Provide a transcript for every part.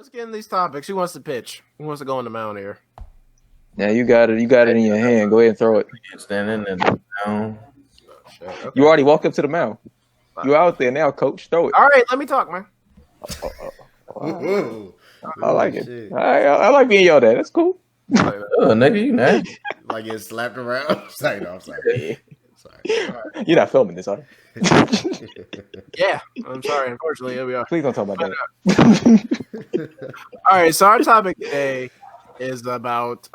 Let's get in these topics. Who wants to pitch? Who wants to go on the mound here? Yeah, you got it. You got it in your hand. Go ahead and throw it. Standing in the mound. Okay. You already walked up to the mound. You out there now, coach. Throw it. All right, let me talk, man. I like it. I like being yelled at. That's cool. Oh, nigga, you know. Like get slapped around. Sorry, no, I'm sorry. Sorry. You're not filming this, are you? Yeah, I'm sorry. Unfortunately, here we are. Please don't talk about that. All right, so our topic today is about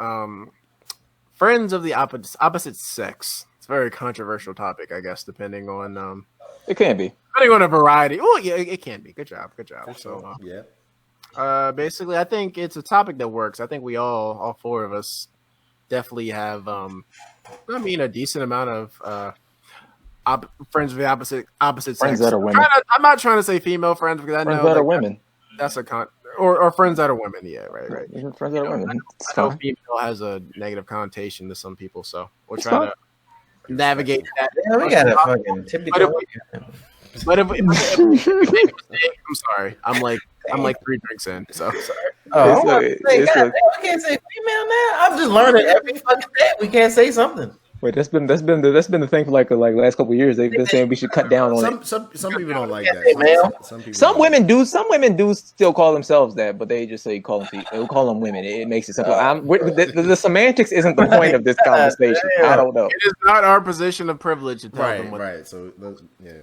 friends of the opposite sex. It's a very controversial topic, I guess, depending on It can be. depending on a variety. Oh, yeah, it can be. Good job. So, Yeah. basically, I think it's a topic that works. I think we all four of us, definitely have a decent amount of friends of the opposite sex. Friends that are women. I'm not trying to say female friends because I Friends know that are women. that's or friends that are women. Yeah, right. Friends that are women. It's I know fine. female has a negative connotation to to some so we'll It's try fine. to navigate that. Yeah, we got a fucking tippy But if toe. But if we make a mistake, I'm sorry. I'm like 3 drinks in. So sorry. Oh, I'm about It's to say, a- God damn, we can't say female now. I'm just learning every fucking day. We can't say something. Wait, that's been the thing for like last couple of years. They've been saying we should cut down on it. Some people don't like Hey, man. that. Some people Some don't women do still call themselves that, but they just say they'll call them women. It makes it simple. The semantics isn't the point of this conversation. I don't know. It is not our position of privilege to tell them Right, what. right. So yeah.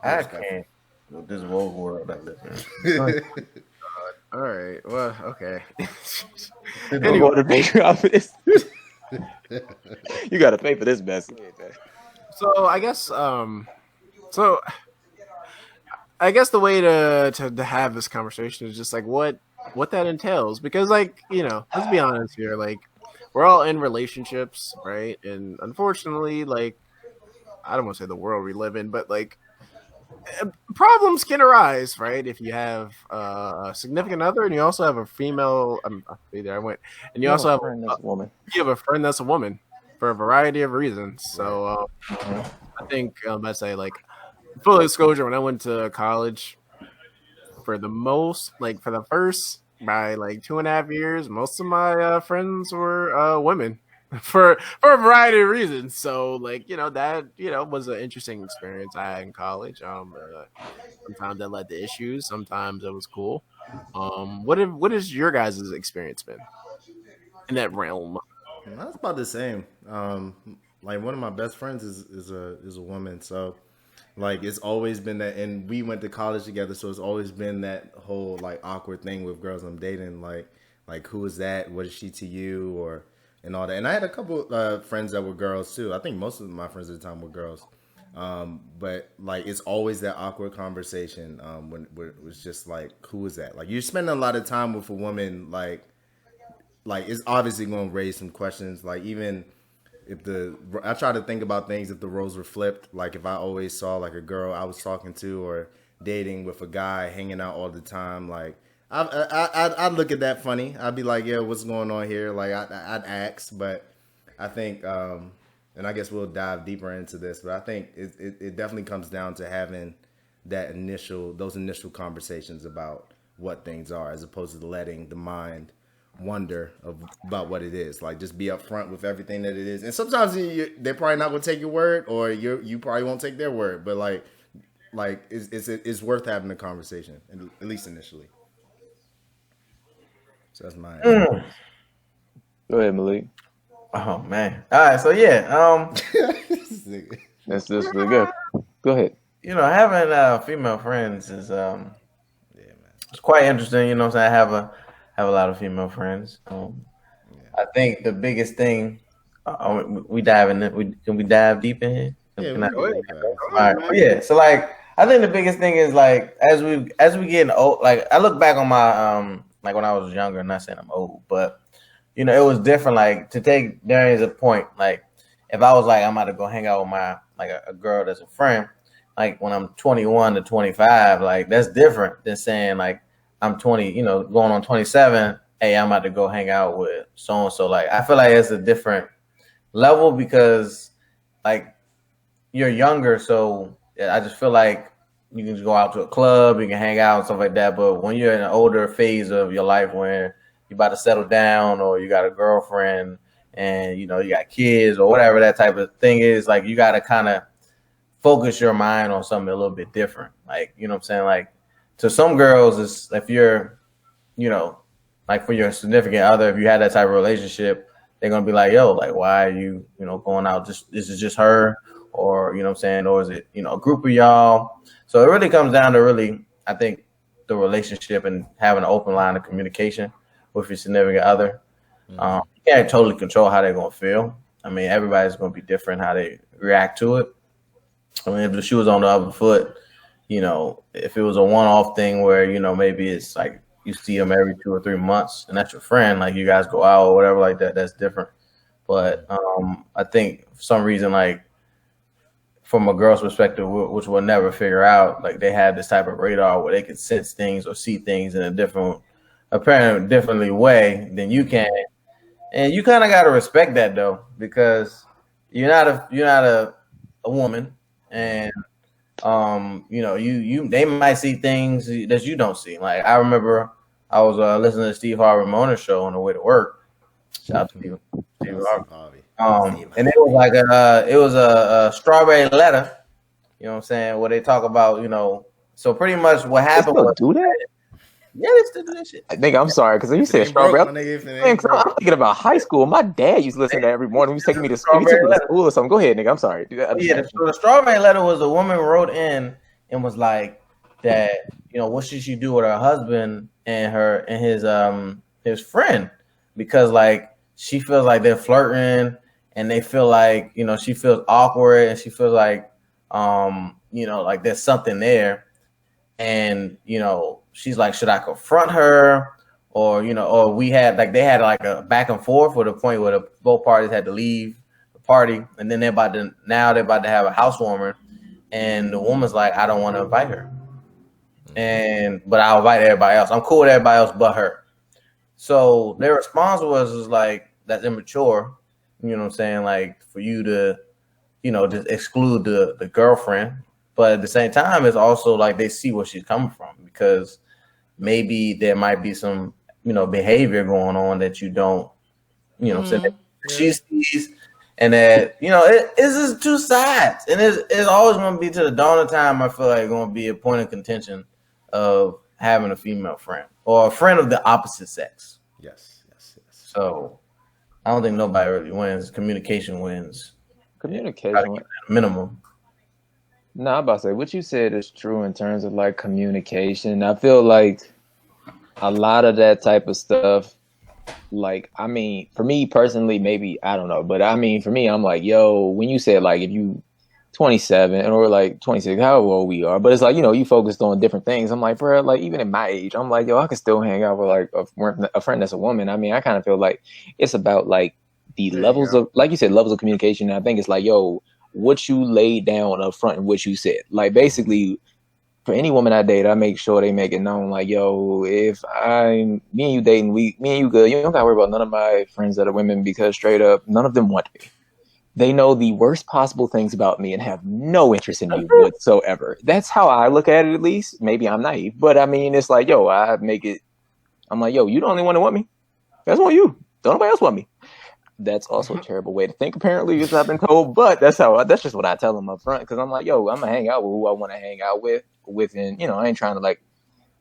I can't with this woke world like this. All right. Well, okay. I'm going to pay you out for this. You got to pay for this mess. So I guess the way to have this conversation is just like what that entails, because like, let's be honest here, like we're all in relationships, right? And unfortunately, like, I don't want to say the world we live in, but like problems can arise, right? If you have a significant other and you also have a female, there I went, and you also have a friend that's a woman. You have a friend that's a woman for a variety of reasons. So I think I'd say, like, full disclosure, when I went to college, for the first by like 2.5 years, most of my friends were women for a variety of reasons. So like, that was an interesting experience I had in college. Sometimes that led to issues, sometimes it was cool. What has your guys' experience been in that realm? That's about the same. Like one of my best friends is a woman, so like it's always been that, and we went to college together, so it's always been that whole like awkward thing with girls I'm dating, like who is that? What is she to you? Or and all that. And I had a couple friends that were girls too. I think most of my friends at the time were girls. But like it's always that awkward conversation when it was just like, who is that? Like you're spending a lot of time with a woman, like it's obviously going to raise some questions. Like even if I try to think about things if the roles were flipped. Like if I always saw like a girl I was talking to or dating with a guy hanging out all the time, like I'd look at that funny. I'd be like, yeah, what's going on here? Like I'd ask, but I think, and I guess we'll dive deeper into this, but I think it definitely comes down to having those initial conversations about what things are, as opposed to letting the mind wonder about what it is. Like just be upfront with everything that it is. And sometimes they're probably not going to take your word, or you probably won't take their word, but like it's worth having a conversation, at least initially. So that's mine. Go ahead, Malik. Oh man. All right. So yeah. That's really good. Go ahead. Having female friends is it's quite interesting. You know what I'm saying? I have a lot of female friends. I think the biggest thing. Can we dive deep in here? Yeah, All right. Yeah. So like, I think the biggest thing is like as we getting old. Like I look back on my like when I was younger. I'm not saying I'm old, but it was different. Like to take Darius a point. Like if I was like I'm about to go hang out with my like a girl that's a friend. Like when I'm 21 to 25, like that's different than saying like I'm 20. Going on 27. Hey, I'm about to go hang out with so and so. Like I feel like it's a different level because like you're younger, so I just feel like you can just go out to a club, you can hang out and stuff like that. But when you're in an older phase of your life, when you're about to settle down, or you got a girlfriend, and you got kids or whatever that type of thing is, like you got to kind of focus your mind on something a little bit different. Like, you know what I'm saying? Like, to some girls, it's if you're, like for your significant other, if you had that type of relationship, they're gonna be like, yo, like, why are you, going out? Is it just her, or you know what I'm saying, or is it, a group of y'all? So it really comes down to really, I think, the relationship and having an open line of communication with your significant other. You can't totally control how they're gonna feel. I mean, everybody's gonna be different how they react to it. I mean, if the shoe was on the other foot, if it was a one-off thing where, maybe it's like you see them every 2 or 3 months and that's your friend, like you guys go out or whatever like that, that's different. But I think for some reason, like from a girl's perspective, which we'll never figure out, like they have this type of radar where they can sense things or see things in a differently way than you can. And you kind of got to respect that though, because you're not a woman, and they might see things that you don't see. Like I remember I was listening to Steve Harvey Mona's show on the way to work. Shout out to Steve Harvey. And it was like a strawberry letter. You know what I'm saying? Where they talk about, so pretty much what happened was, do that. Yeah, they still do that shit. I think I'm sorry because you said strawberry. I'm thinking about high school. My dad used to listen to that every morning. He was taking me to school or something. Go ahead, nigga. I'm sorry. Yeah, the strawberry letter was a woman wrote in and was like that. What should she do with her husband and his friend, because like she feels like they're flirting and they feel like she feels awkward and she feels like like there's something there, and she's like, should I confront her? Or, or they had like a back and forth to the point where both parties had to leave the party. And then they're about to have a housewarming. And the woman's like, I don't want to invite her. But I'll invite everybody else. I'm cool with everybody else but her. So their response was like, that's immature. You know what I'm saying? Like for you to, just exclude the girlfriend. But at the same time, it's also like they see where she's coming from, because maybe there might be some, behavior going on that you don't, that she sees, and that, it's just two sides. And it's always going to be, to the dawn of time, I feel like going to be a point of contention of having a female friend or a friend of the opposite sex. Yes. So I don't think nobody really wins. Communication wins. Communication. Minimum. No, I'm about to say what you said is true in terms of like communication. I feel like a lot of that type of stuff, like, I mean, for me personally, maybe, I don't know, but I mean, for me, I'm like, yo, when you said like, if you 27 or like 26, how old we are, but it's like, you focused on different things. I'm like, bro, like even at my age, I'm like, yo, I can still hang out with like a friend that's a woman. I mean, I kind of feel like it's about like the levels of, like you said, levels of communication. And I think it's like, yo, what you laid down up front and what you said. Like basically, for any woman I date, I make sure they make it known, like, yo, if me and you dating, me and you good, you don't gotta worry about none of my friends that are women, because straight up, none of them want me. They know the worst possible things about me and have no interest in me whatsoever. That's how I look at it, at least. Maybe I'm naive, but I mean, it's like, yo, I'm like, yo, you the only one that want me. That's on you. Don't nobody else want me. That's also a terrible way to think, apparently, as I've been told. But that's just what I tell them up front, because I'm like, yo, I'm gonna hang out with who I want to hang out with, and I ain't trying to like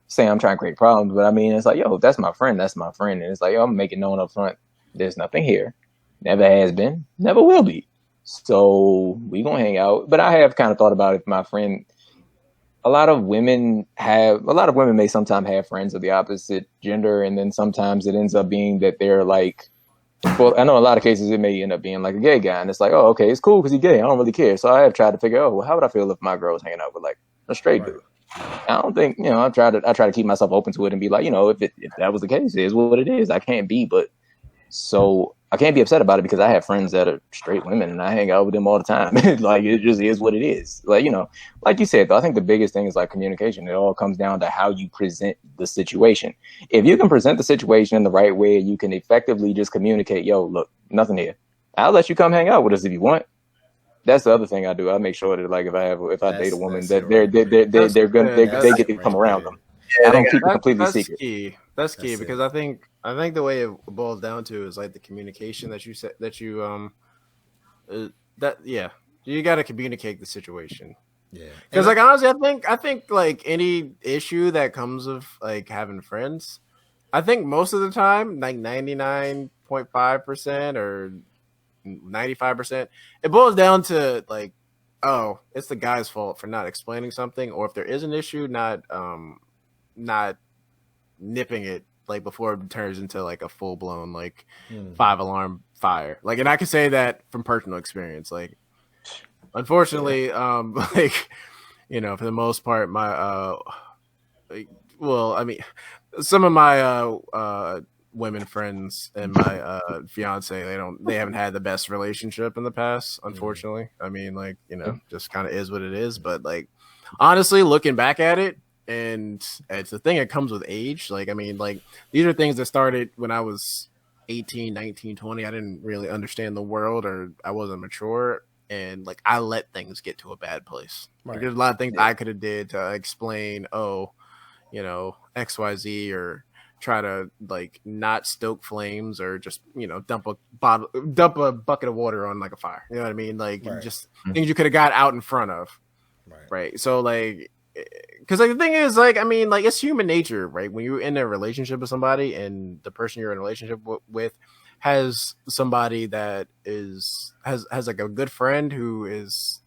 say I'm trying to create problems, but I mean, it's like, yo, that's my friend, and it's like, yo, I'm making known up front, there's nothing here, never has been, never will be. So we gonna hang out. But I have kind of thought about it, my friend. A lot of women may sometimes have friends of the opposite gender, and then sometimes it ends up being that they're like, well, I know in a lot of cases it may end up being like a gay guy, and it's like, oh, okay, it's cool because he's gay. I don't really care. So I have tried to figure out, well, how would I feel if my girl was hanging out with like a straight dude? I don't think, I try to keep myself open to it and be like, if that was the case, it is what it is. I can't be upset about it, because I have friends that are straight women and I hang out with them all the time. Like, it just is what it is. Like, like you said, though, I think the biggest thing is like communication. It all comes down to how you present the situation. If you can present the situation in the right way, you can effectively just communicate, yo, look, nothing here. I'll let you come hang out with us if you want. That's the other thing I do. I make sure that like if I date a woman that That's they get to come around them. Yeah, I they don't got keep it completely that's secret. key. That's key That's because I think the way it boils down to is like the communication that you said that you that yeah, you got to communicate the situation. Yeah. Because like honestly, I think like any issue that comes of like having friends, I think most of the time, like 99.5% or 95%, it boils down to like, oh, it's the guy's fault for not explaining something, or if there is an issue, not nipping it like before it turns into like a full blown like 5 alarm fire. Like, and I can say that from personal experience. Like, unfortunately, like, you know, for the most part, my like, well, I mean, some of my women friends and my fiance, they haven't had the best relationship in the past, unfortunately. I mean, like, you know, just kind of is what it is. But like, honestly, looking back at it, and it's the thing that comes with age. Like, I mean, like, these are things that started when I was 18, 19, 20. I didn't really understand the world, or I wasn't mature, and like I let things get to a bad place. Like, there's a lot of things I could have did to explain, oh, you know, XYZ, or try to like not stoke flames, or just, you know, dump a bucket of water on like a fire. You know what I mean? Like, just things you could have got out in front of. Right. So like, because like the thing is, like, I mean, like, it's human nature, right? When you're in a relationship with somebody and the person you're in a relationship with has somebody that has like a good friend who is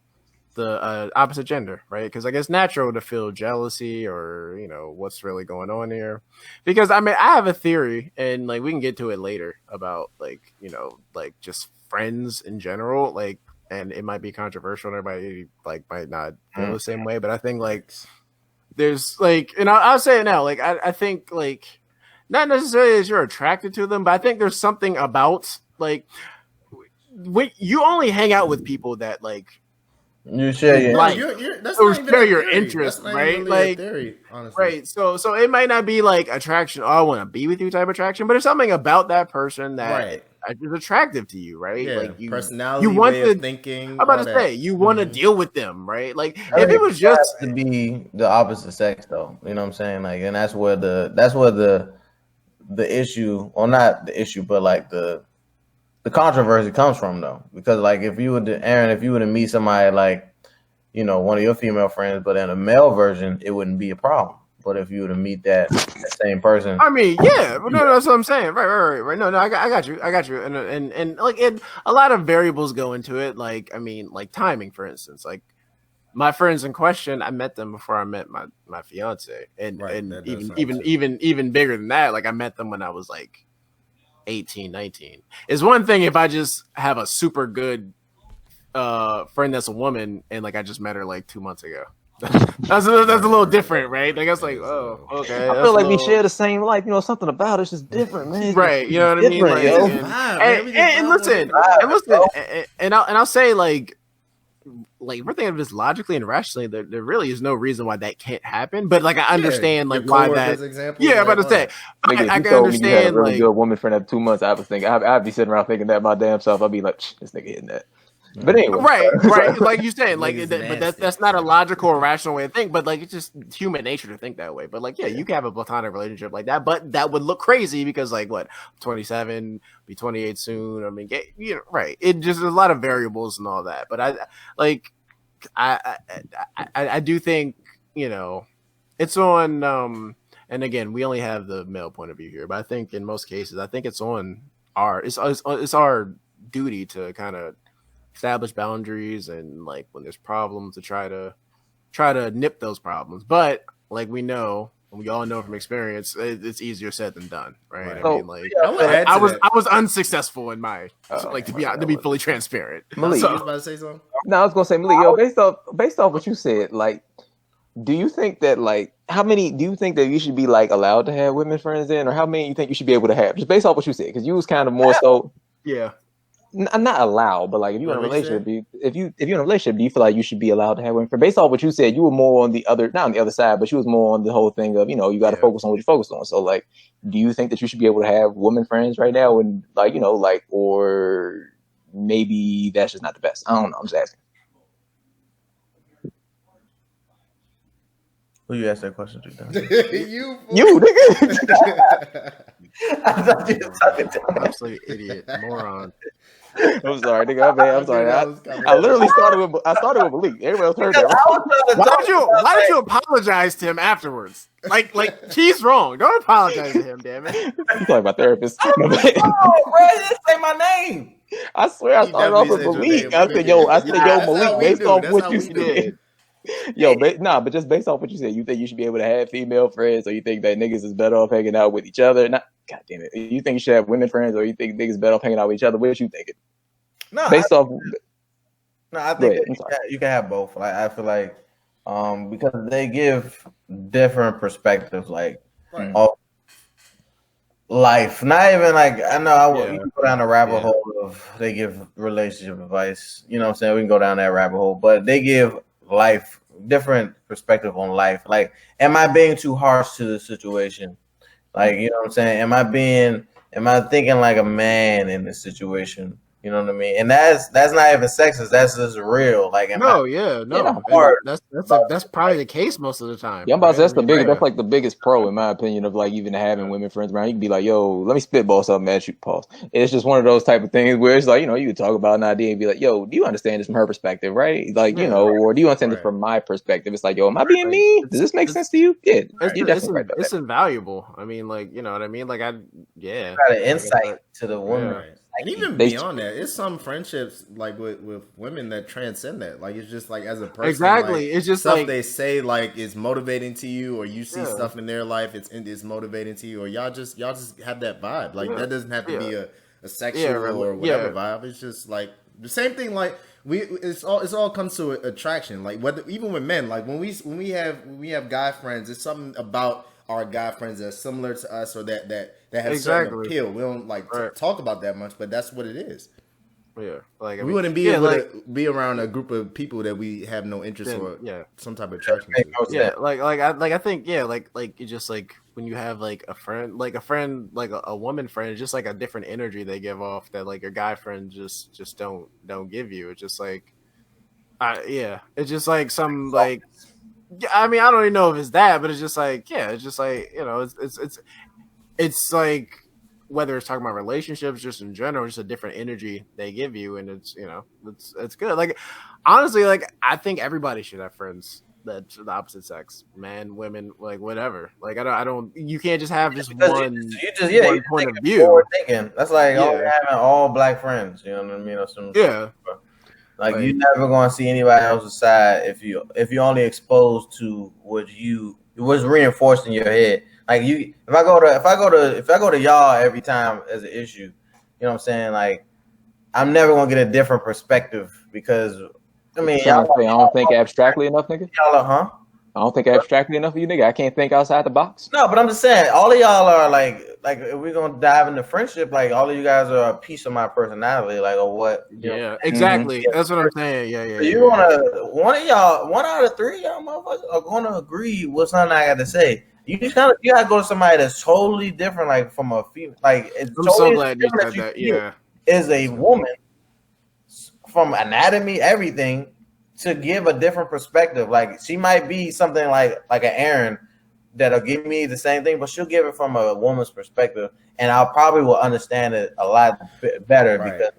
the opposite gender, right? Because like it's natural to feel jealousy, or, you know, what's really going on here. Because I mean, I have a theory, and like we can get to it later, about like, you know, like just friends in general, like, and it might be controversial and everybody like might not feel the same way, but I think like there's like, and I'll say it now, like I think like not necessarily that you're attracted to them, but I think there's something about like when you only hang out with people that like you share your like that's or not even share a your theory. interest, That's not right? even Like, a theory, honestly. right. So it might not be like attraction. Oh, I want to be with you type attraction, but there's something about that person that is attractive to you, right? Yeah, Like personality, you want way of thinking. I'm about to say you want to deal with them, right? Like I if think it was just to be the opposite sex, though, you know what I'm saying? Like, and that's where the issue, or not the issue, but like the controversy comes from, though, because like if you were to meet somebody like, you know, one of your female friends, but in a male version, it wouldn't be a problem. But if you were to meet that same person, I mean, yeah, but no, that's what I'm saying. Right. No, I got you, and like a lot of variables go into it. Like, I mean, like timing, for instance. Like my friends in question, I met them before I met my fiance, and even bigger than that, like I met them when I was like 18, 19. It's one thing if I just have a super good friend that's a woman, and like I just met her like 2 months ago. that's a little different, right? Like I was like, oh, okay. I feel like we share the same life, you know, something about it's just different, man. Right, you know what I mean? Like, and listen, and I'll say like we're thinking of this logically and rationally. There really is no reason why that can't happen. But like I understand like why that. Yeah, I'm about to say. I can understand. You had a really good woman friend after 2 months. I was thinking I'd be sitting around thinking that my damn self. I'd be like, this nigga hitting that. But anyway, right, like you saying, like, but that's not a logical or rational way to think. But like, it's just human nature to think that way. But like, yeah, you can have a platonic relationship like that, but that would look crazy because like, what, 27, be 28 soon. I mean, you know, right? It just there's a lot of variables and all that. But I do think, you know, it's on. And again, we only have the male point of view here, but I think in most cases, I think it's on it's our duty to kind of establish boundaries, and like when there's problems to try to nip those problems. But like we know, and we all know from experience, it's easier said than done, right? I mean, like I was unsuccessful in my to be fully transparent. Malik, you was about to say something? No, I was gonna say, Malik, yo, based off what you said, like, do you think that like how many do you think that you should be like allowed to have women friends in, or how many you think you should be able to have, just based off what you said? Because you was kind of more so, yeah. Not allowed, but like if you're in a relationship, if you're in a relationship, do you feel like you should be allowed to have women? Based off what you said, you were more on the other, not on the other side, but you was more on the whole thing of, you know, you got to focus on what you focused on. So like, do you think that you should be able to have women friends right now, and like, you know, like, or maybe that's just not the best? I don't know. I'm just asking. Who you asked that question to? Don? You, nigga. I thought you were talking to me. Absolute idiot, moron. I'm sorry, nigga. I'm sorry. I literally started with Malik. Everybody else heard that. Why did you apologize to him afterwards? Like he's wrong. Don't apologize to him, damn it. You talking about therapist? No, bro, you didn't say my name. I swear I started off with Malik. I said, yo, Malik, based off what you said. Yo, but just based off what you said, you think you should be able to have female friends, or you think that niggas is better off hanging out with each other? Not, God damn it. You think you should have women friends, or you think niggas better off hanging out with each other? What you thinking? No, based off. No, I think you can have both. Like, I feel like, because they give different perspectives, like of life. Not even like I know you can go down the rabbit hole of they give relationship advice. You know what I'm saying? We can go down that rabbit hole, but they give life different perspective on life. Like, am I being too harsh to the situation? Like, you know what I'm saying? Am I thinking like a man in this situation? You know what I mean? And that's not even sexist. That's just real. Like, that's probably the case most of the time. Yeah, that's like the biggest pro in my opinion of like even having women friends around. You can be like, yo, let me spitball something at you, pause. It's just one of those type of things where it's like, you know, you can talk about an idea and be like, yo, do you understand this from her perspective, right? Like, you know, or do you understand this from my perspective? It's like, yo, am I being mean? Does this make sense to you? Yeah, it's invaluable. I mean, like, you know what I mean? Like, got an insight to the woman. Yeah. And even beyond that, it's some friendships like with women that transcend that. Like, it's just like as a person, exactly. Like, it's just stuff like they say like is motivating to you, or you see stuff in their life it's motivating to you, or y'all just have that vibe. Like that doesn't have to be a sexual or whatever vibe. It's just like the same thing. Like it's all comes to attraction. Like whether even with men, like when we have guy friends, it's something about our guy friends that are similar to us, or that have certain appeal. We don't like talk about that much, but that's what it is. Yeah, like we wouldn't be able to be around a group of people that we have no interest or some type of attraction to. Yeah, I think it's just like when you have like a friend, like a woman friend, it's just like a different energy they give off that like your guy friends just don't give you. It's just like, it's just like some like. I mean, I don't even know if it's that, but it's just like, it's just like, you know, it's like whether it's talking about relationships, just in general, just a different energy they give you, and it's, you know, it's good. Like, honestly, like I think everybody should have friends that's the opposite sex, man, women, like whatever. Like I don't, you can't just have just one point of view. That's like having all black friends. You know what I mean? Or some Like you're never gonna see anybody else's side if you only exposed to what's reinforced in your head. Like if I go to y'all every time as an issue, you know what I'm saying? Like I'm never gonna get a different perspective because I mean I don't think abstractly enough, nigga. Y'all I don't think abstractly enough for you, nigga. I can't think outside the box. No, but I'm just saying, all of y'all are like if we're gonna dive into friendship, like all of you guys are a piece of my personality, like or what? Yeah, exactly. Mm-hmm. That's what I'm saying. Yeah. You wanna one out of three of y'all motherfuckers are gonna agree with something I got to say. You gotta go to somebody that's totally different, like from a female. Like I'm so glad you said that. Yeah, is a woman from anatomy, everything. To give a different perspective, like she might be something like an Aaron that'll give me the same thing, but she'll give it from a woman's perspective, and I'll probably will understand it a lot better because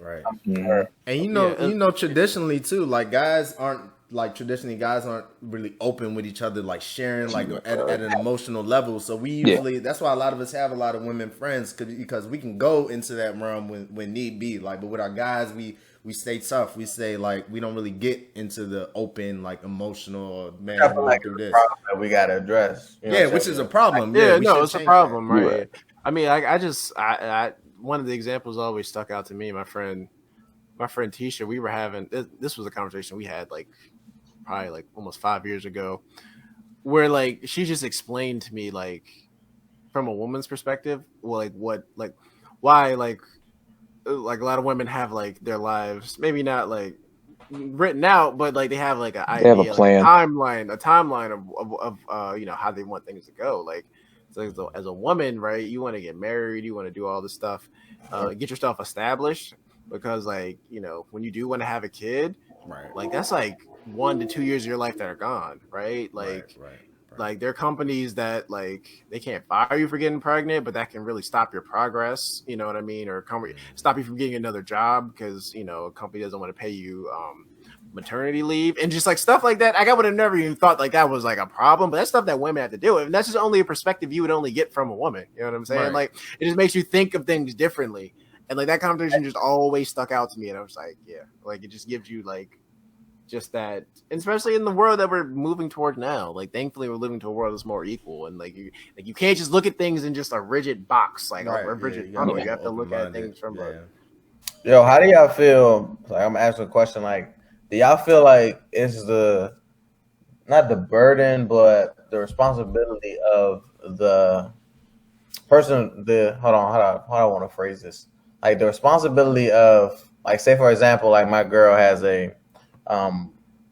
I'm her. And you know, traditionally too, like guys aren't really open with each other, like sharing like at an emotional level. So we usually that's why a lot of us have a lot of women friends because we can go into that realm when need be. Like, but with our guys, we stay tough. We say like we don't really get into the open, like emotional. Man, I feel like it's a problem that we gotta address. Which is a problem. It's a problem, right? I mean, I one of the examples always stuck out to me. My friend Tisha, we were having this was a conversation we had like probably like almost 5 years ago, where like she just explained to me like from a woman's perspective, why like a lot of women have like their lives maybe not like written out, but like they have like an idea, have a plan, like a timeline of you know how they want things to go. Like so as a woman, right, you want to get married, you want to do all this stuff, get yourself established, because like, you know, when you do want to have a kid, right, like that's like 1 to 2 years of your life that are gone, right? Like like there are companies that like they can't fire you for getting pregnant, but that can really stop your progress. You know what I mean? Or stop you from getting another job because a company doesn't want to pay you maternity leave and just like stuff like that. I would have never even thought like that was like a problem, but that's stuff that women have to deal with. And that's just only a perspective you would only get from a woman. You know what I'm saying? Right. Like it just makes you think of things differently. And like that conversation just always stuck out to me. And I was like, yeah, like it just gives you like just that, and especially in the world that we're moving toward now. Like thankfully we're living to a world that's more equal. And like you can't just look at things in just a rigid box, like a rigid tunnel. You have to look at things from Yo, how do y'all feel? Like I'm asking a question like, do y'all feel like it's not the burden, but the responsibility of the person, hold on, how do I want to phrase this? Like the responsibility of, like, say for example, like my girl has a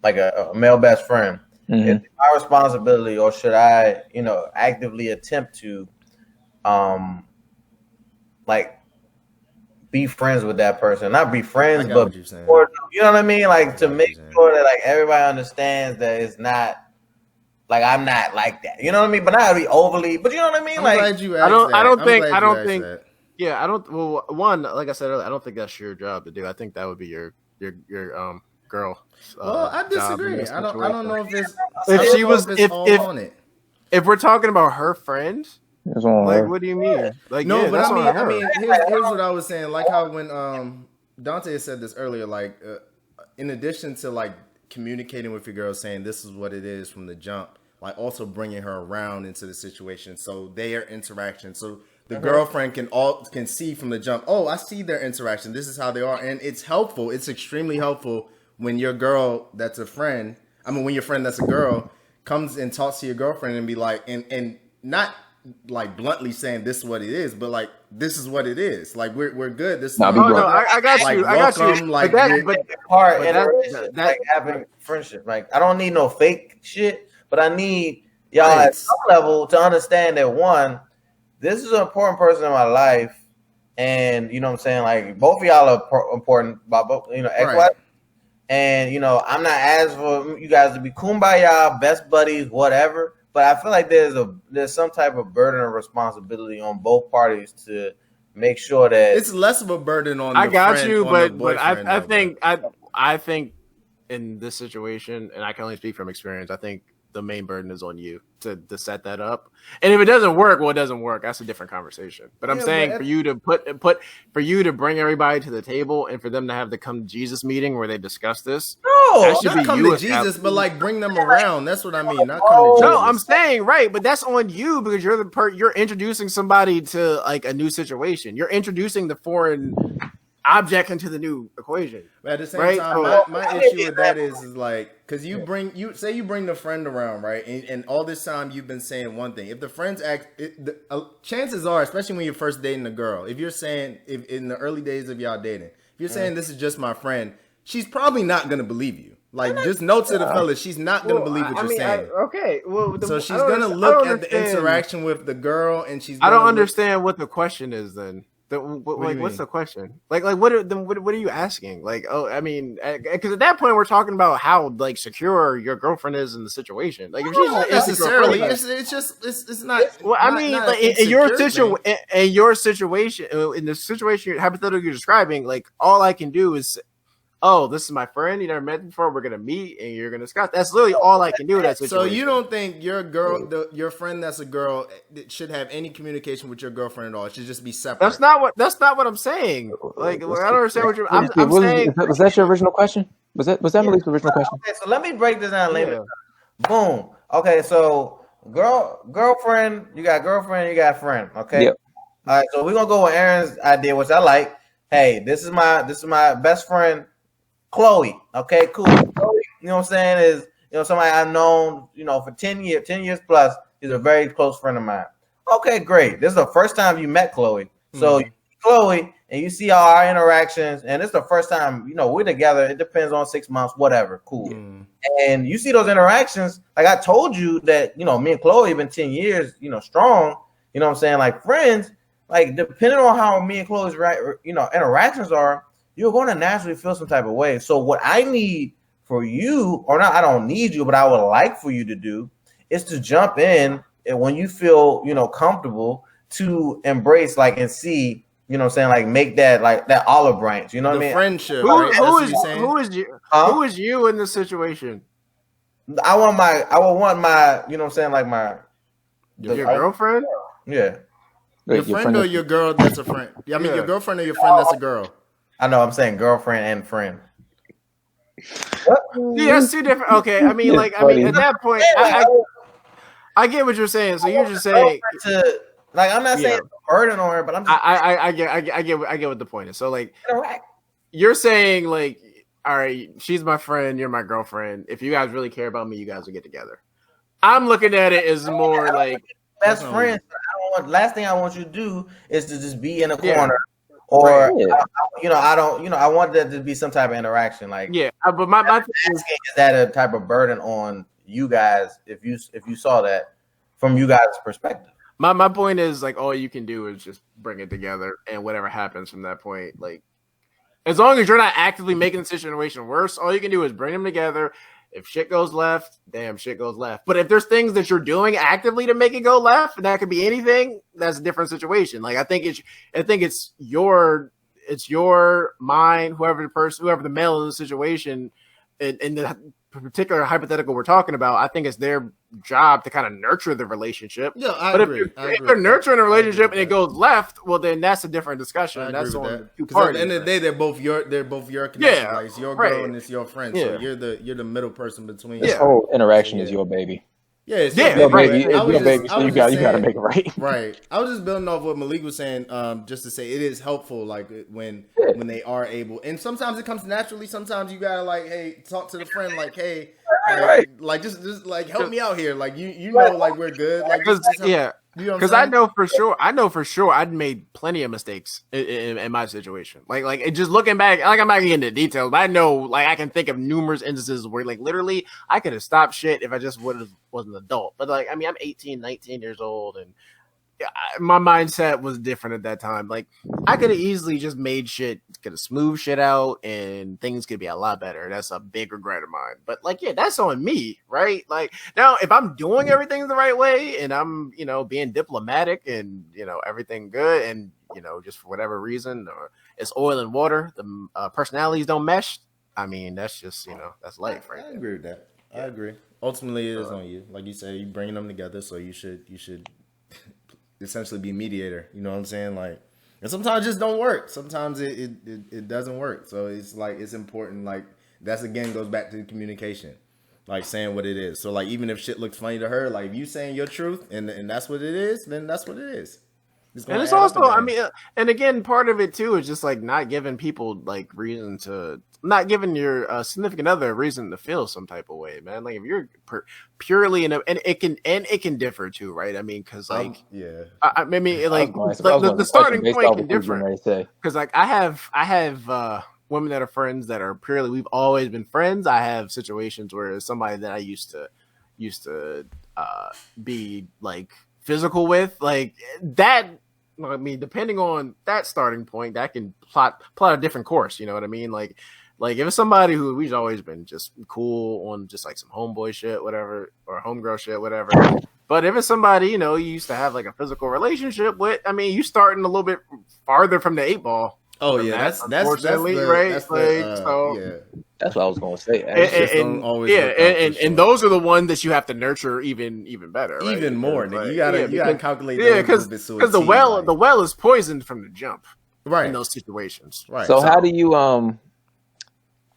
like a male best friend. Mm-hmm. Is it my responsibility, or should I, actively attempt to like be friends with that person? Not be friends, but or, you know what I mean? Like to make sure that like everybody understands that it's not like I'm not like that. You know what I mean? But not be overly, but you know what I mean? Like I don't think yeah, I don't. Well, one, like I said earlier, I don't think that's your job to do. I think that would be your girl. Well, I disagree. I don't know if it's if we're talking about her friend. Like, what do you mean? Like, no, yeah, but I mean, here's what I was saying. Like how when Dante said this earlier, like in addition to like communicating with your girl, saying this is what it is from the jump, like also bringing her around into the situation, so their interaction, so the girlfriend can see from the jump. Oh, I see their interaction. This is how they are, and it's helpful. It's extremely helpful when your girl that's a friend. I mean, when your friend that's a girl comes and talks to your girlfriend and be like, and not like bluntly saying this is what it is, but like this is what it is. Like we're good. This is I got you. Like, I got you. Like like having friendship. Like I don't need no fake shit, but I need y'all at some level to understand that one, this is an important person in my life, and you know what I'm saying. Like both of y'all are important, but ex-wife. And I'm not asking for you guys to be kumbaya, best buddies, whatever. But I feel like there's some type of burden or responsibility on both parties to make sure that it's less of a burden on. I got you, but I think in this situation, and I can only speak from experience, I think the main burden is on you to set that up. And if it doesn't work, well, it doesn't work. That's a different conversation. But I'm saying for you to for you to bring everybody to the table and for them to have the come to Jesus meeting where they discuss this. No, that should not be come you to Jesus, but like bring them around. That's what I mean. Not come to Jesus. No, I'm saying right, but that's on you because you're you're introducing somebody to like a new situation. You're introducing the foreign object into the new equation. But at the same time, my issue with that is like because you bring the friend around, right? And all this time you've been saying one thing. If the friends chances are, especially when you're first dating a girl, if you're saying if in the early days of y'all dating, if you're saying this is just my friend, she's probably not gonna believe you. Like just note to the fellas, she's not gonna believe what you're saying. So she's gonna look at the interaction with the girl, and she's. I don't understand what the question is then. What's the question? Like what are you asking? Like, oh, I mean, because at that point we're talking about how like secure your girlfriend is in the situation. Like, if she's not necessarily, it's not. Well, I mean, like in your situation, in the situation hypothetical you're describing, like all I can do is. Oh, this is my friend. You never met before. We're gonna meet, and you're gonna discuss. That's literally all I can do in that situation. So you don't think your girl, your friend that's a girl, should have any communication with your girlfriend at all? It should just be separate. That's not what I'm saying. Like, I don't understand what you're. I'm saying. Was that your original question? Was that Malik's original question? Okay, so let me break this down later. Yeah. Boom. Okay, so girlfriend, you got girlfriend, you got friend. Okay. Yep. All right, so we're gonna go with Aaron's idea, which I like. Hey, this is my best friend. Chloe, okay, cool. Chloe, you know what I'm saying, is somebody I've known, for 10 years plus. Is a very close friend of mine. Okay, great. This is the first time you met Chloe. So Chloe, and you see all our interactions, and it's the first time, we're together. It depends on 6 months, whatever, cool. And you see those interactions, like I told you that, me and Chloe have been 10 years, strong, you know what I'm saying, like friends, like depending on how me and Chloe's interactions are, you're going to naturally feel some type of way. So what I need for you, or not, I don't need you, but I would like for you to do is to jump in and when you feel, comfortable to embrace like and see, like make that like that olive branch. You know what I The mean? friendship, Who right? That's who what is you're saying. who is you Huh? who is you in this situation? I would want my, like my Your girlfriend? yeah. Your friend or your girl that's a friend? I mean, your girlfriend or your friend that's a girl? I know I'm saying girlfriend and friend. Yeah, that's two different. Okay, I mean, like, at that point, I get what you're saying. So you're just saying, like, I'm not saying burden on her, but I'm just I get what the point is. So like, interact. you're saying like, all right, she's my friend, you're my girlfriend. If you guys really care about me, you guys will get together. I'm looking at it as more like best friends. Last thing I want you to do is to just be in a Yeah. corner, or Right. I want there to be some type of interaction. Like, yeah, but my thing is, is that a type of burden on you guys if you saw that from you guys' perspective? my point is like all you can do is just bring it together, and whatever happens from that point, like as long as you're not actively making the situation worse, all you can do is bring them together. If shit goes left, damn, shit goes left. But if there's things that you're doing actively to make it go left, and that could be anything, that's a different situation. Like I think it's your mind, whoever the male in the situation, in the particular hypothetical we're talking about, I think it's their job to kind of nurture the relationship. Yeah, I but agree. if you're nurturing a relationship and it goes left, well, then that's a different discussion. That's on that. two Because at parties. the end of the day, they're both your connection. Yeah, Like it's your girl right. and it's your friend. Yeah. So you're the middle person between. This whole interaction is your baby. Yeah, it's Yeah, Your right. baby, I it's was your just- baby. I So you was got just to saying- make it right. Right. I was just building off what Malik was saying, just to say it is helpful, like when they are able, and sometimes it comes naturally. Sometimes you gotta like, hey, talk to the friend, like, hey, Right. like just like help me out here, like you know, like we're good, like Because help, you know what I'm because saying? I know for sure I'd made plenty of mistakes in my situation. Like it just looking back, like I'm not getting into details, but I know like I can think of numerous instances where like literally I could have stopped shit if I just was an adult. But like I mean I'm 18, 19 years old, and my mindset was different at that time. Like I could have easily just made shit, could have smoothed shit out, and things could be a lot better. That's a big regret of mine. But like, yeah, that's on me, right? Like now, if I'm doing everything the right way and I'm, being diplomatic and everything good, and just for whatever reason, or it's oil and water, the personalities don't mesh. I mean, that's just that's life, right? I agree with that. I agree. Ultimately, it is on you. Like you say, you bringing them together, so you should essentially be mediator. You know what I'm saying? Like, and sometimes it just don't work. Sometimes it doesn't work. So it's like it's important. Like that's again goes back to the communication, like saying what it is. So like even if shit looks funny to her, like if you saying your truth and that's what it is, then that's what it is. And it's also, I mean, and again, part of it too is just like not giving people like reason to, not giving your significant other a reason to feel some type of way, man. Like if you're purely and it can differ too, right? I mean, because like I mean, like the starting point can differ. Because like I have women that are friends that are purely, we've always been friends. I have situations where somebody that I used to be like physical with, like that. I mean, depending on that starting point, that can plot a different course. You know what I mean? Like if it's somebody who we've always been just cool on, just like some homeboy shit, whatever, or homegirl shit, whatever. But if it's somebody you used to have like a physical relationship with, I mean, you starting a little bit farther from the 8 ball. Oh yeah, that's right. That's what I was gonna say. And those are the ones that you have to nurture even better, right? Even more. Like, you gotta calculate. Because the well is poisoned from the jump, right? In those situations, right? So how do you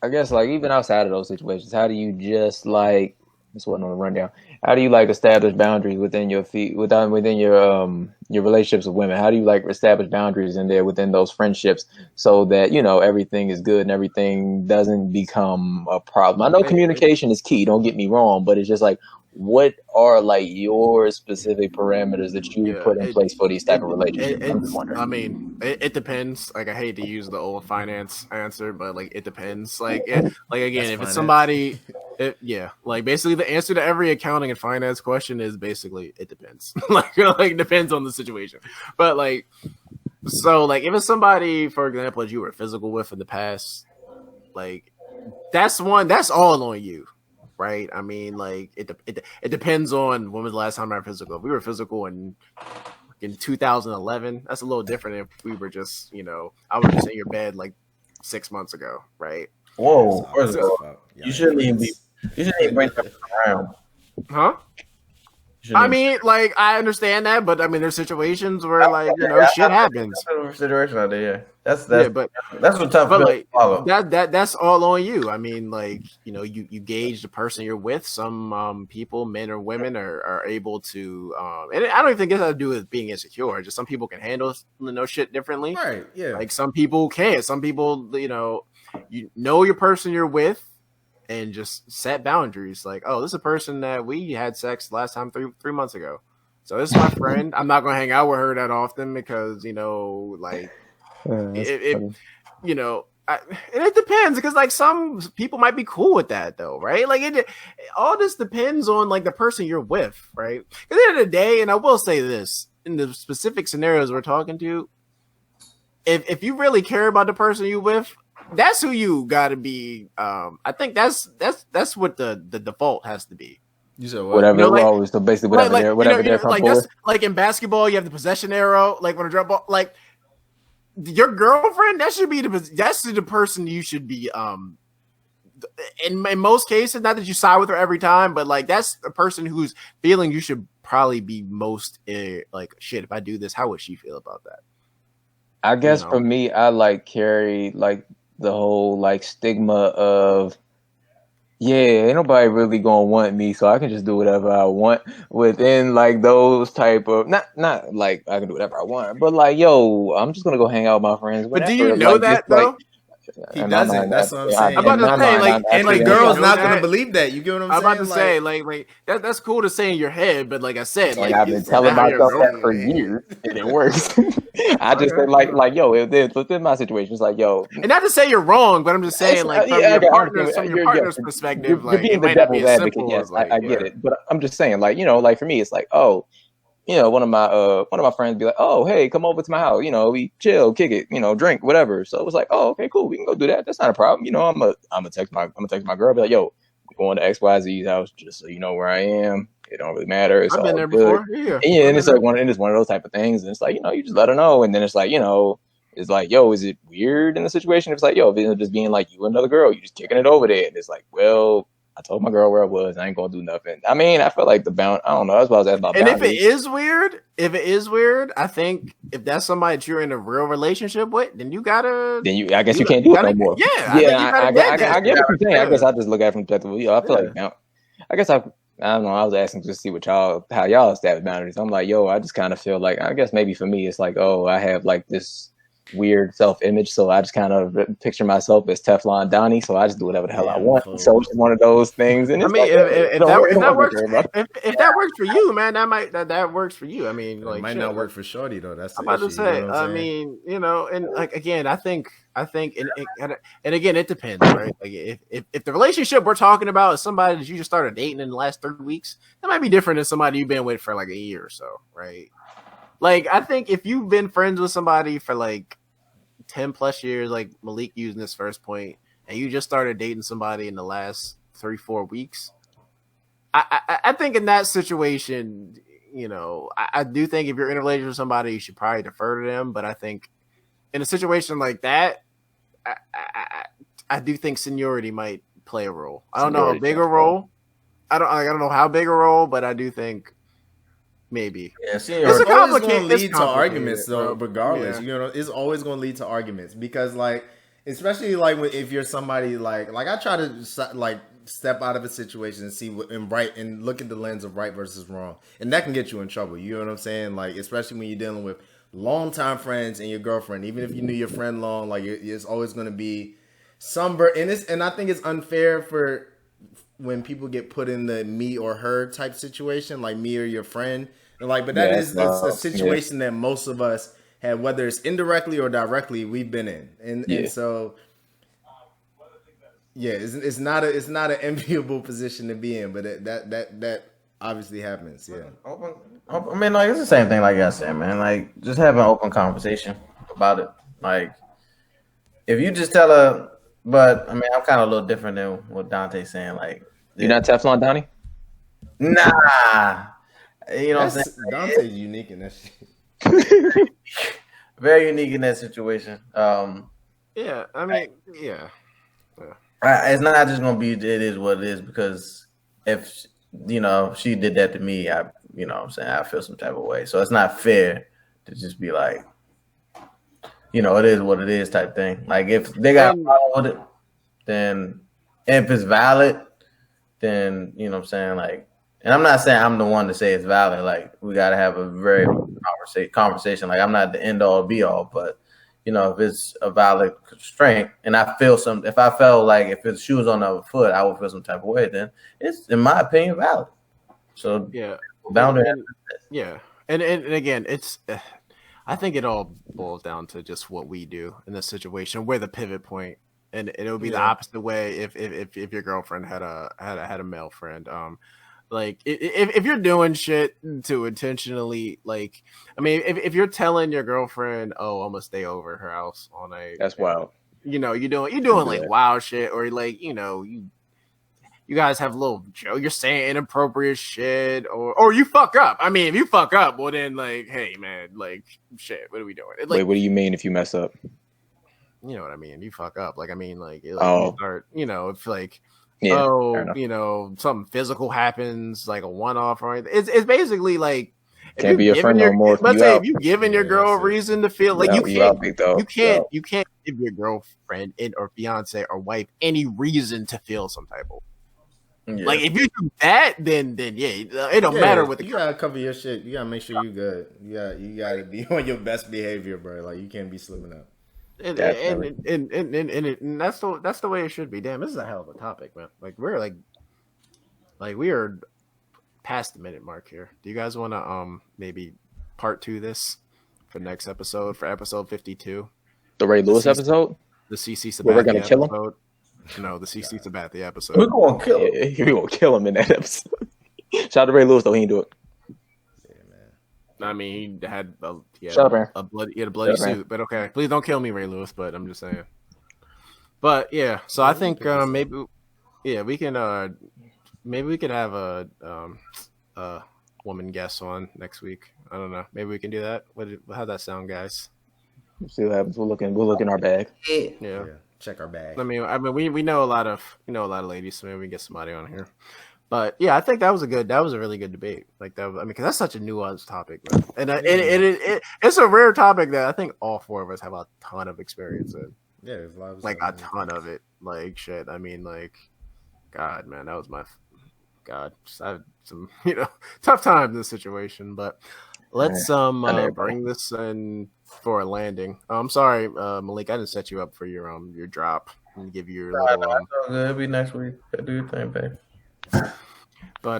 I guess like even outside of those situations, how do you just like this wasn't on the rundown? How do you like establish boundaries within your your relationships with women? How do you like establish boundaries in there within those friendships so that everything is good and everything doesn't become a problem? I know communication is key, don't get me wrong, but it's just like, what are like your specific parameters that you put in place for these type of relationships? I mean, it depends. Like I hate to use the old finance answer, but like it depends. Like again, if it's somebody, like basically the answer to every accounting and finance question is basically it depends. like it depends on the situation. But like, so like if it's somebody, for example, that you were physical with in the past, like that's all on you. right? I mean, like it depends on when was the last time we were physical. If we were physical in 2011, that's a little different. If we were just, I was just in your bed like 6 months ago, right? Whoa, So, first of all, you shouldn't even bring them around. Huh? I mean, like, I understand that, but I mean, there's situations where, like, shit happens. Situation out there, yeah. That's what tough. But like that's all on you. I mean, like, you gauge the person you're with. Some people, men or women, are able to, and I don't even think it has to do with being insecure. Just some people can handle shit differently. Right? Yeah. Like some people can't. Some people, you know your person you're with. And just set boundaries. Like, oh, this is a person that we had sex last time three months ago. So this is my friend. I'm not gonna hang out with her that often because like and it depends because like some people might be cool with that though, right? Like all this depends on like the person you're with, right? At the end of the day, and I will say this in the specific scenarios we're talking to, if you really care about the person you're with. That's who you got to be. I think that's what the default has to be. You said what? Whatever they're always so basically whatever they're like that's like in basketball you have the possession arrow. Like when a drop ball, like your girlfriend, that's the person you should be. In most cases, not that you side with her every time, but like that's the person who's feeling you should probably be most like shit. If I do this, how would she feel about that? I guess for me, I like carry like the whole like stigma of ain't nobody really gonna want me, so I can just do whatever I want within like those type of not like I can do whatever I want, but like I'm just gonna go hang out with my friends. But do you know that though? He doesn't. That's what I'm saying. I'm about to say, like, and the girl's not gonna believe that. You get what I'm saying? I'm about to say, like that's cool to say in your head, but like I said, like I've been telling myself that for years, and it works. I just say, like, it's within my situation. It's like, and not to say you're wrong, but I'm just saying, like, from your partner's perspective, you're being the devil's advocate. Yes, I get it, but I'm just saying, like, like for me, it's like, one of my friends be like, oh, hey, come over to my house. We chill, kick it, drink, whatever. So it was like, oh, okay, cool. We can go do that. That's not a problem. I'm gonna text my girl, be like, yo, I'm going to XYZ's house just so you know where I am. It don't really matter. It's I've been there good. Before. Yeah. And it's like one of those type of things. And it's like, you just let her know. And then it's like, it's like, is it weird in the situation? It's like, if it just being like you and another girl, you just kicking it over there. And it's like, well, I told my girl where I was. I ain't gonna do nothing. I mean, I feel like I don't know. That's what I was asking about. And if it is weird, I think if that's somebody that you're in a real relationship with, then you gotta. Then I guess you can't do it no more. Yeah, I get what you're saying. I guess I just look at it from perspective. I feel like I guess I don't know. I was asking to see how y'all establish boundaries. I'm like, I just kind of feel like I guess maybe for me it's like, I have like this weird self-image, so I just kind of picture myself as Teflon Donnie, so I just do whatever the hell I want. So it's one of those things. And I mean, if that works for you, man, that works for you. I mean, like, it might not work for Shorty though. That's the I'm about issue, to say. I mean, and like again, I think, and again, it depends, right? Like if the relationship we're talking about is somebody that you just started dating in the last 3 weeks, that might be different than somebody you've been with for like a year or so, right? Like I think if you've been friends with somebody for like 10 plus years, like Malik using this first point, and you just started dating somebody in the last 3-4 weeks, I think in that situation, I do think if you're in a relationship with somebody, you should probably defer to them. But I think in a situation like that, I do think seniority might play a role. I don't know how big a role. I don't know how big a role, but I do think maybe. Yeah, it's always going to lead to arguments, though. Regardless, it's always going to lead to arguments because, like, especially like if you're somebody like I try to like step out of a situation and see and look at the lens of right versus wrong, and that can get you in trouble. You know what I'm saying? Like, especially when you're dealing with longtime friends and your girlfriend, even if you knew your friend long, like it's always going to be some and I think it's unfair for when people get put in the me or her type situation, like me or your friend. And like, but that's a situation that most of us have, whether it's indirectly or directly, we've been in. And so, it's not an enviable position to be in, but that obviously happens. Yeah. I mean, like, it's the same thing like I said, man. Like, just have an open conversation about it. Like, if you just tell her, but I mean, I'm kind of a little different than what Dante's saying. Like, You're not Teflon Donnie? Nah. You know what I'm saying? Dante's unique in that shit. Very unique in that situation. Yeah, I mean, yeah. It's not just gonna be. It is what it is because if she did that to me, what I'm saying, I feel some type of way. So it's not fair to just be like, it is what it is type thing. Like if they got a problem with it, then if it's valid, then what I'm saying, like, and I'm not saying I'm the one to say it's valid. Like we got to have a very conversation. Like I'm not the end all be all, but if it's a valid constraint, and I feel if I felt like if the shoe was on the other foot, I would feel some type of way. Then it's, in my opinion, valid. So yeah, boundary. And again, it's. I think it all boils down to just what we do in this situation. We're the pivot point, and it would be the opposite way if your girlfriend had a male friend. Like if you're doing shit to intentionally, like, I mean, if you're telling your girlfriend, oh, I'm gonna stay over her house all night, that's wild. You're doing like wild shit, or like you guys have a little joke, you're saying inappropriate shit, or you fuck up. I mean, if you fuck up, well then, like, hey man, like, shit, what are we doing? Like, wait, what do you mean if you mess up? You know what I mean? You fuck up. Like, I mean, like, you start, if like, something physical happens, like a one-off or anything. It's basically like, can't be your friend no more. Let's say if you giving your girl a rean to feel like you can't give your girlfriend or fiance or wife any reason to feel some type of. Yeah. Like if you do that, then it don't matter what you gotta cover your shit. You gotta make sure you good. You gotta be on your best behavior, bro. Like you can't be slipping up. And that's the way it should be. Damn, this is a hell of a topic, man. Like we're we are past the minute mark here. Do you guys want to maybe part 2 this for next episode, for episode 52? The Ray Lewis episode? The CC Sabathia we're gonna kill him? No, the CC Sabathia episode. We're gonna kill him. Yeah, we're gonna kill him in that episode. Shout out to Ray Lewis though, he didn't do it. Yeah, man. I mean, he had a bloody suit, but okay. Please don't kill me, Ray Lewis. But I'm just saying. But yeah, so I think maybe we can maybe we could have a woman guest on next week. I don't know. Maybe we can do that. How'd that sound, guys? We'll see what happens. We'll look in our bag. Yeah. Check our bag. I mean, we know a lot of ladies, so maybe we get somebody on here. But yeah, I think that was a really good debate. Like that, because that's such a nuanced topic, man. And it's a rare topic that I think all 4 of us have a ton of experience in. Yeah, there's a lot of a ton of it. Like shit. I mean, like, God, man, that was my God. I had some tough times in this situation, but let's bring this in for a landing. I'm sorry, Malik, I didn't set you up for your drop and give you your little. It'll be next week. Do your thing, babe. But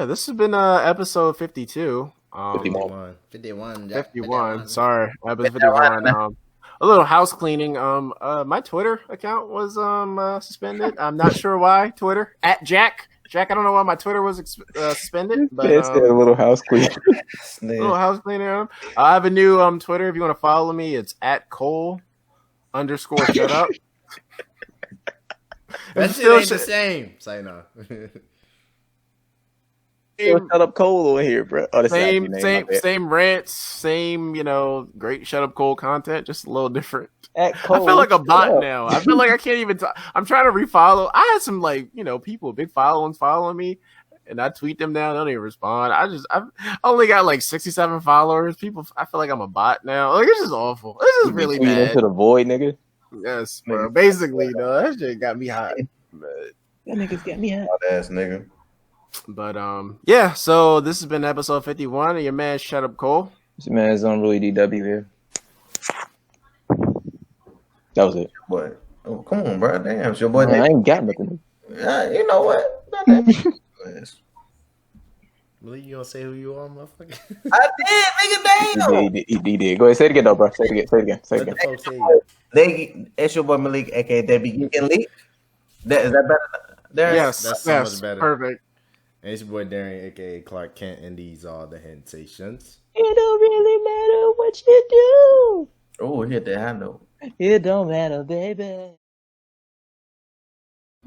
this has been episode 52. 51. Sorry, episode 51. A little house cleaning. My Twitter account was suspended. I'm not sure why. Twitter @Jack. I don't know why my Twitter was suspended. But it's a little house cleaning. I have a new Twitter. If you want to follow me, it's @Cole_shutup. That shit ain't the same. Say no. Shut up Cole over here, bro. Oh, same rants, same great shut up Cole content, just a little different. I feel like a bot now. I feel like I can't even talk. I'm trying to refollow. I had some people, big followings following me, and I tweet them now. They don't even respond. I've only got like 67 followers. People, I feel like I'm a bot now. Like it's just awful. This is really bad. Into the void, nigga. Yes, bro. Basically, though, that shit got me hot. That nigga's got me hot. Ass nigga. But so this has been episode 51 of your man Shut Up Cole. This man's on really DW here. That was it. Boy, oh come on, bro. Damn, it's your boy. I ain't got nothing. You know what? Really, you gonna say who you are, motherfucker? I did, nigga. Damn. He did. Go ahead, say it again, though, bro. Say it again. It's your boy Malik, aka Debbie. You can leave. Is that better? Yes, that's so much better. Perfect. And it's your boy Darian, aka Clark Kent, and these are the Hentations. It don't really matter what you do. Oh, hit that high note. It don't matter, baby.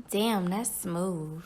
Damn, that's smooth.